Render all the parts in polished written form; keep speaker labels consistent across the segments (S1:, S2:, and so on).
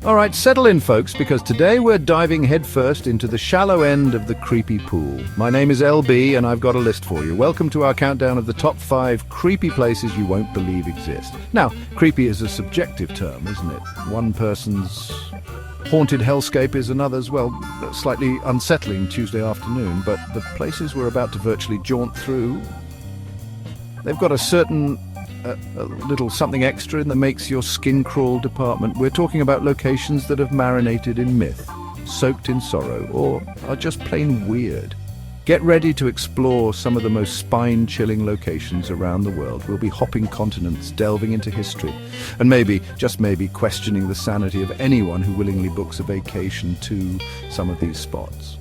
S1: All right, settle in, folks, because today we're diving headfirst into the shallow end of the creepy pool. My name is LB, and I've got a list for you. Welcome to our countdown of the top 5 creepy places you won't believe exist. Now, creepy is a subjective term, isn't it? One person's haunted hellscape is another's, well, slightly unsettling Tuesday afternoon, but the places we're about to virtually jaunt through, they've got a certain a little something extra that makes your skin crawl department. We're talking about locations that have marinated in myth, soaked in sorrow, or are just plain weird. Get ready to explore some of the most spine-chilling locations around the world. We'll be hopping continents, delving into history, and maybe, just maybe, questioning the sanity of anyone who willingly books a vacation to some of these spots.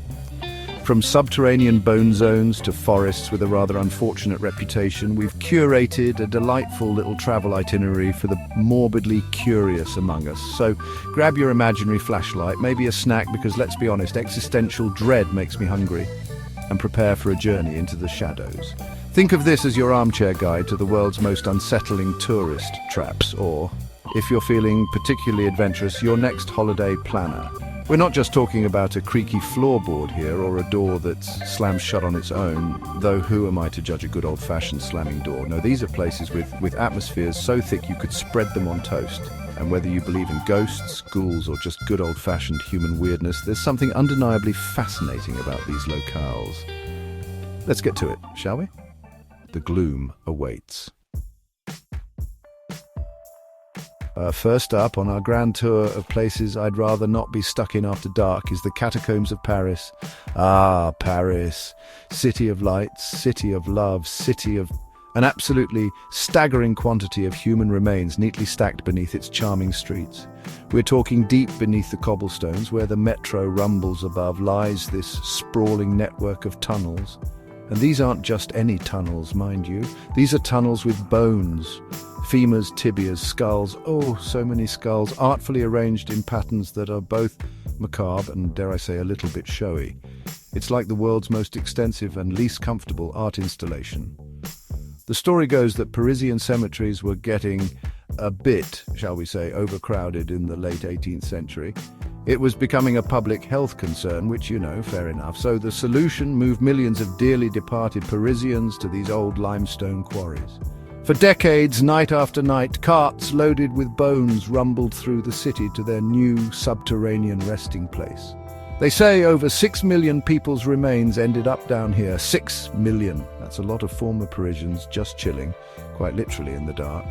S1: From subterranean bone zones to forests with a rather unfortunate reputation, we've curated a delightful little travel itinerary for the morbidly curious among us. So grab your imaginary flashlight, maybe a snack, because let's be honest, existential dread makes me hungry, and prepare for a journey into the shadows. Think of this as your armchair guide to the world's most unsettling tourist traps, or, if you're feeling particularly adventurous, your next holiday planner. We're not just talking about a creaky floorboard here or a door that slams shut on its own, though who am I to judge a good old-fashioned slamming door? No, these are places with atmospheres so thick you could spread them on toast. And whether you believe in ghosts, ghouls, or just good old-fashioned human weirdness, there's something undeniably fascinating about these locales. Let's get to it, shall we? The gloom awaits. First up on our grand tour of places I'd rather not be stuck in after dark is the catacombs of Paris. Ah, Paris. City of lights, city of love, city of an absolutely staggering quantity of human remains neatly stacked beneath its charming streets. We're talking deep beneath the cobblestones, where the metro rumbles above, lies this sprawling network of tunnels. And these aren't just any tunnels, mind you. These are tunnels with bones. Femurs, tibias, skulls, oh, so many skulls, artfully arranged in patterns that are both macabre and, dare I say, a little bit showy. It's like the world's most extensive and least comfortable art installation. The story goes that Parisian cemeteries were getting a bit, shall we say, overcrowded in the late 18th century. It was becoming a public health concern, which, you know, fair enough. So the solution moved millions of dearly departed Parisians to these old limestone quarries. For decades, night after night, carts loaded with bones rumbled through the city to their new subterranean resting place. They say over 6 million people's remains ended up down here. 6 million. That's a lot of former Parisians just chilling, quite literally in the dark.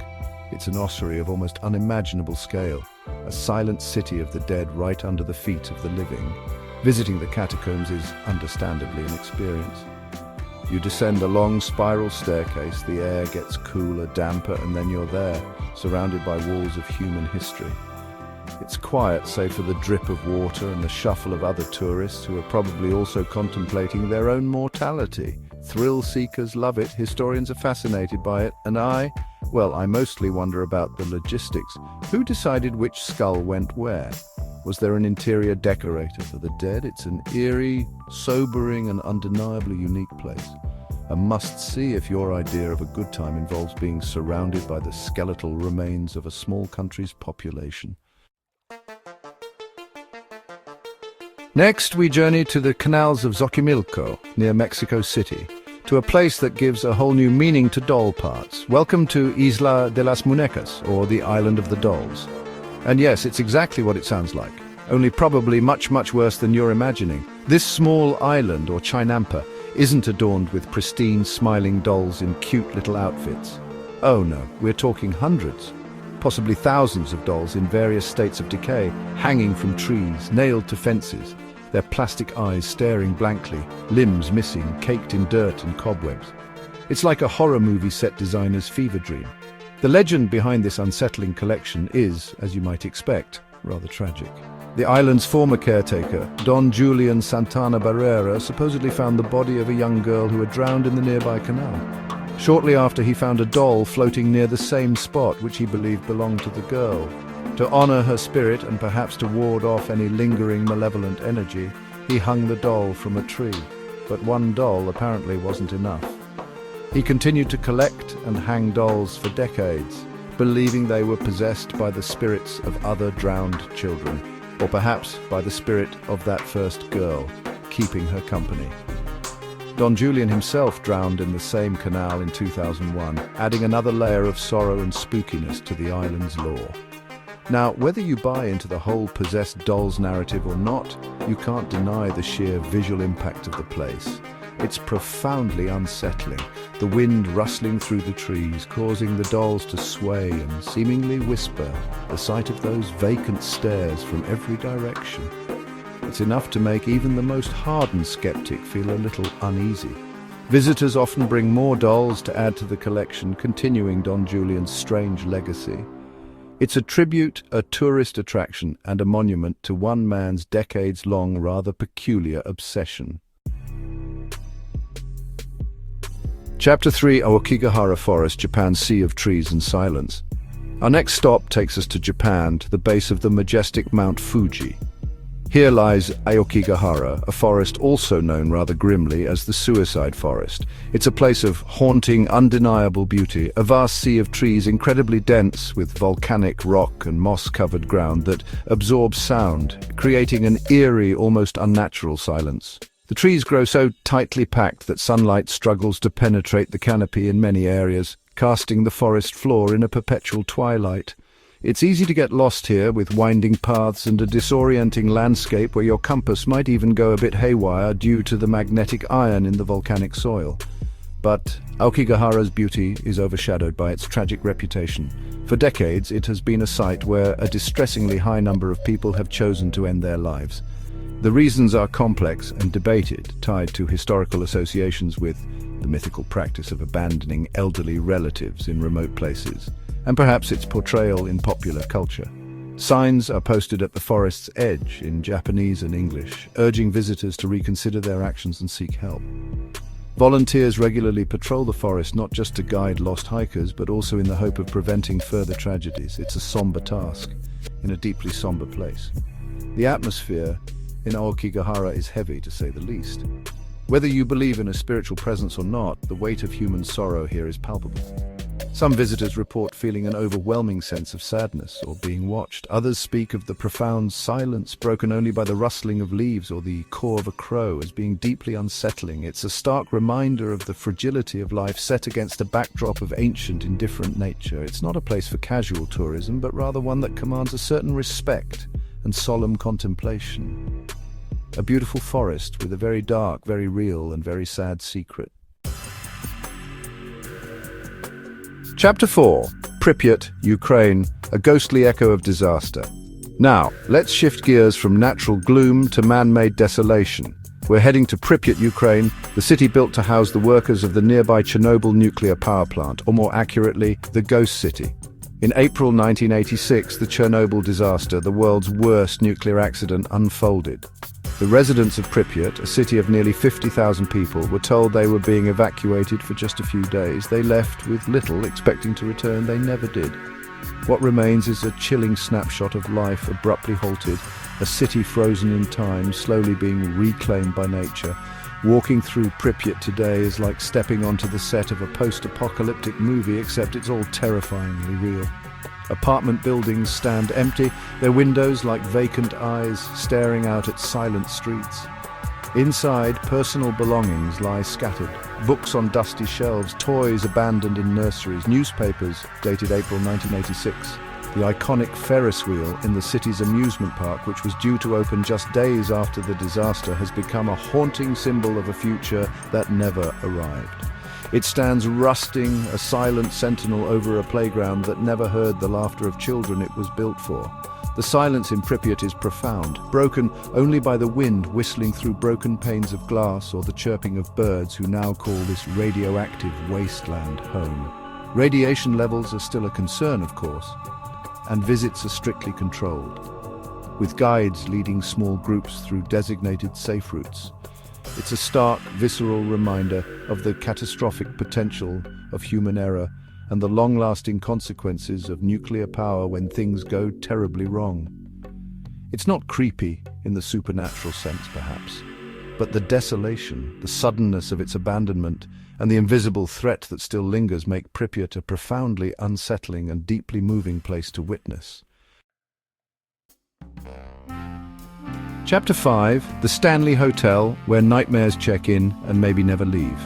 S1: It's an ossuary of almost unimaginable scale, a silent city of the dead right under the feet of the living. Visiting the catacombs is understandably an experience. You descend a long spiral staircase, the air gets cooler, damper, and then you're there, surrounded by walls of human history. It's quiet, save for the drip of water and the shuffle of other tourists who are probably also contemplating their own mortality. Thrill seekers love it, historians are fascinated by it, and I mostly wonder about the logistics. Who decided which skull went where? Was there an interior decorator for the dead? It's an eerie, sobering, and undeniably unique place. A must-see if your idea of a good time involves being surrounded by the skeletal remains of a small country's population. Next, we journey to the canals of Xochimilco, near Mexico City, to a place that gives a whole new meaning to doll parts. Welcome to Isla de las Muñecas, or the Island of the Dolls. And yes, it's exactly what it sounds like, only probably much, much worse than you're imagining. This small island, or Chinampa, isn't adorned with pristine, smiling dolls in cute little outfits. Oh no, we're talking hundreds, possibly thousands of dolls in various states of decay, hanging from trees, nailed to fences, their plastic eyes staring blankly, limbs missing, caked in dirt and cobwebs. It's like a horror movie set designer's fever dream. The legend behind this unsettling collection is, as you might expect, rather tragic. The island's former caretaker, Don Julian Santana Barrera, supposedly found the body of a young girl who had drowned in the nearby canal. Shortly after, he found a doll floating near the same spot which he believed belonged to the girl. To honor her spirit and perhaps to ward off any lingering malevolent energy, he hung the doll from a tree. But one doll apparently wasn't enough. He continued to collect and hang dolls for decades, believing they were possessed by the spirits of other drowned children, or perhaps by the spirit of that first girl, keeping her company. Don Julian himself drowned in the same canal in 2001, adding another layer of sorrow and spookiness to the island's lore. Now, whether you buy into the whole possessed dolls narrative or not, you can't deny the sheer visual impact of the place. It's profoundly unsettling, the wind rustling through the trees, causing the dolls to sway and seemingly whisper, the sight of those vacant stares from every direction. It's enough to make even the most hardened skeptic feel a little uneasy. Visitors often bring more dolls to add to the collection, continuing Don Julian's strange legacy. It's a tribute, a tourist attraction, and a monument to one man's decades-long, rather peculiar obsession. Chapter 3, Aokigahara Forest, Japan's Sea of Trees and Silence. Our next stop takes us to Japan, to the base of the majestic Mount Fuji. Here lies Aokigahara, a forest also known rather grimly as the Suicide Forest. It's a place of haunting, undeniable beauty, a vast sea of trees incredibly dense with volcanic rock and moss-covered ground that absorbs sound, creating an eerie, almost unnatural silence. The trees grow so tightly packed that sunlight struggles to penetrate the canopy in many areas, casting the forest floor in a perpetual twilight. It's easy to get lost here, with winding paths and a disorienting landscape where your compass might even go a bit haywire due to the magnetic iron in the volcanic soil. But Aokigahara's beauty is overshadowed by its tragic reputation. For decades, it has been a site where a distressingly high number of people have chosen to end their lives. The reasons are complex and debated, tied to historical associations with the mythical practice of abandoning elderly relatives in remote places, and perhaps its portrayal in popular culture. Signs are posted at the forest's edge in Japanese and English, urging visitors to reconsider their actions and seek help. Volunteers regularly patrol the forest not just to guide lost hikers, but also in the hope of preventing further tragedies. It's a somber task, in a deeply somber place. The atmosphere in Aokigahara is heavy, to say the least. Whether you believe in a spiritual presence or not, the weight of human sorrow here is palpable. Some visitors report feeling an overwhelming sense of sadness or being watched. Others speak of the profound silence broken only by the rustling of leaves or the caw of a crow as being deeply unsettling. It's a stark reminder of the fragility of life set against a backdrop of ancient, indifferent nature. It's not a place for casual tourism, but rather one that commands a certain respect and solemn contemplation. A beautiful forest with a very dark, very real, and very sad secret. Chapter 4, Pripyat, Ukraine, a ghostly echo of disaster. Now, let's shift gears from natural gloom to man-made desolation. We're heading to Pripyat, Ukraine, the city built to house the workers of the nearby Chernobyl nuclear power plant, or more accurately, the Ghost City. In April 1986, the Chernobyl disaster, the world's worst nuclear accident, unfolded. The residents of Pripyat, a city of nearly 50,000 people, were told they were being evacuated for just a few days. They left with little, expecting to return. They never did. What remains is a chilling snapshot of life abruptly halted, a city frozen in time, slowly being reclaimed by nature. Walking through Pripyat today is like stepping onto the set of a post-apocalyptic movie, except it's all terrifyingly real. Apartment buildings stand empty, their windows like vacant eyes staring out at silent streets. Inside, personal belongings lie scattered. Books on dusty shelves, toys abandoned in nurseries, newspapers dated April 1986. The iconic Ferris wheel in the city's amusement park, which was due to open just days after the disaster, has become a haunting symbol of a future that never arrived. It stands rusting, a silent sentinel over a playground that never heard the laughter of children it was built for. The silence in Pripyat is profound, broken only by the wind whistling through broken panes of glass or the chirping of birds who now call this radioactive wasteland home. Radiation levels are still a concern, of course, and visits are strictly controlled, with guides leading small groups through designated safe routes. It's a stark, visceral reminder of the catastrophic potential of human error and the long-lasting consequences of nuclear power when things go terribly wrong. It's not creepy in the supernatural sense, perhaps, But the desolation, the suddenness of its abandonment, and the invisible threat that still lingers make Pripyat a profoundly unsettling and deeply moving place to witness. Chapter 5, The Stanley Hotel, where nightmares check in and maybe never leave.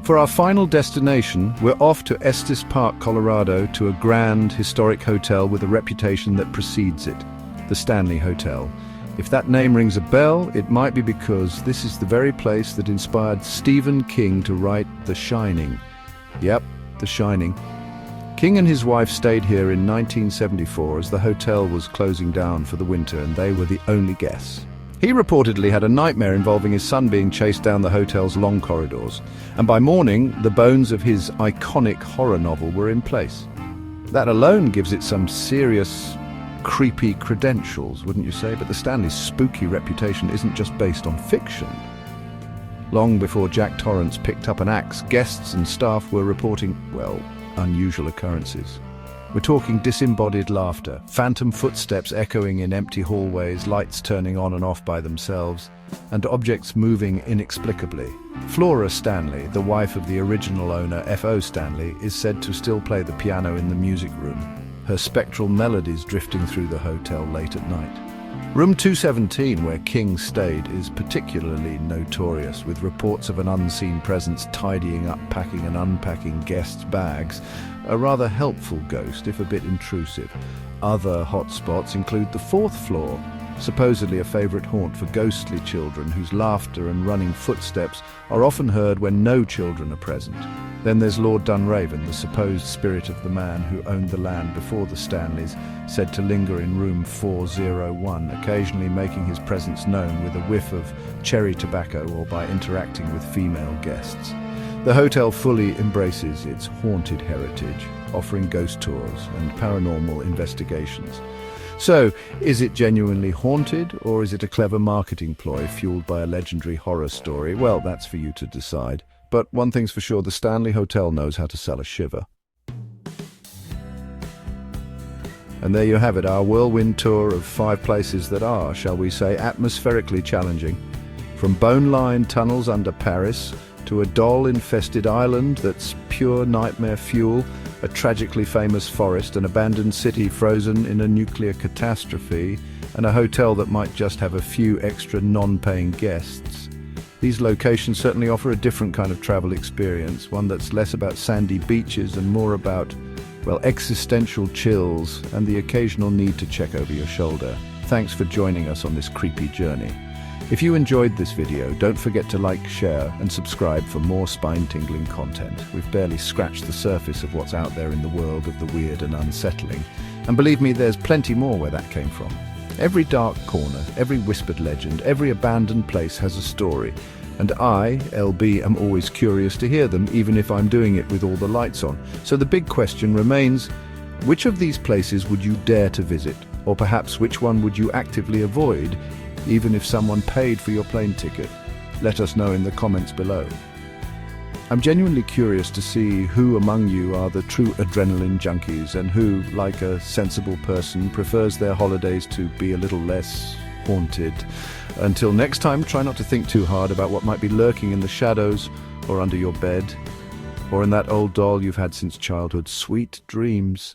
S1: For our final destination, we're off to Estes Park, Colorado, to a grand, historic hotel with a reputation that precedes it, the Stanley Hotel. If that name rings a bell, it might be because this is the very place that inspired Stephen King to write The Shining. Yep, The Shining. King and his wife stayed here in 1974 as the hotel was closing down for the winter and they were the only guests. He reportedly had a nightmare involving his son being chased down the hotel's long corridors, and by morning, the bones of his iconic horror novel were in place. That alone gives it some serious, creepy credentials, wouldn't you say? But the Stanley's spooky reputation isn't just based on fiction. Long before Jack Torrance picked up an axe, guests and staff were reporting, well, unusual occurrences. We're talking disembodied laughter, phantom footsteps echoing in empty hallways, lights turning on and off by themselves, and objects moving inexplicably. Flora Stanley, the wife of the original owner F.O. Stanley, is said to still play the piano in the music room, her spectral melodies drifting through the hotel late at night. Room 217, where King stayed, is particularly notorious, with reports of an unseen presence tidying up, packing and unpacking guests' bags, a rather helpful ghost, if a bit intrusive. Other hotspots include the fourth floor, supposedly a favorite haunt for ghostly children whose laughter and running footsteps are often heard when no children are present. Then there's Lord Dunraven, the supposed spirit of the man who owned the land before the Stanleys, said to linger in room 401, occasionally making his presence known with a whiff of cherry tobacco or by interacting with female guests. The hotel fully embraces its haunted heritage, offering ghost tours and paranormal investigations. So, is it genuinely haunted, or is it a clever marketing ploy fueled by a legendary horror story? Well, that's for you to decide. But one thing's for sure, the Stanley Hotel knows how to sell a shiver. And there you have it, our whirlwind tour of 5 places that are, shall we say, atmospherically challenging. From bone-lined tunnels under Paris, to a doll-infested island that's pure nightmare fuel, a tragically famous forest, an abandoned city frozen in a nuclear catastrophe, and a hotel that might just have a few extra non-paying guests. These locations certainly offer a different kind of travel experience, one that's less about sandy beaches and more about, well, existential chills and the occasional need to check over your shoulder. Thanks for joining us on this creepy journey. If you enjoyed this video, don't forget to like, share, and subscribe for more spine-tingling content. We've barely scratched the surface of what's out there in the world of the weird and unsettling. And believe me, there's plenty more where that came from. Every dark corner, every whispered legend, every abandoned place has a story. And I, LB, am always curious to hear them, even if I'm doing it with all the lights on. So the big question remains, which of these places would you dare to visit? Or perhaps which one would you actively avoid, even if someone paid for your plane ticket? Let us know in the comments below. I'm genuinely curious to see who among you are the true adrenaline junkies and who, like a sensible person, prefers their holidays to be a little less haunted. Until next time, try not to think too hard about what might be lurking in the shadows or under your bed or in that old doll you've had since childhood. Sweet dreams.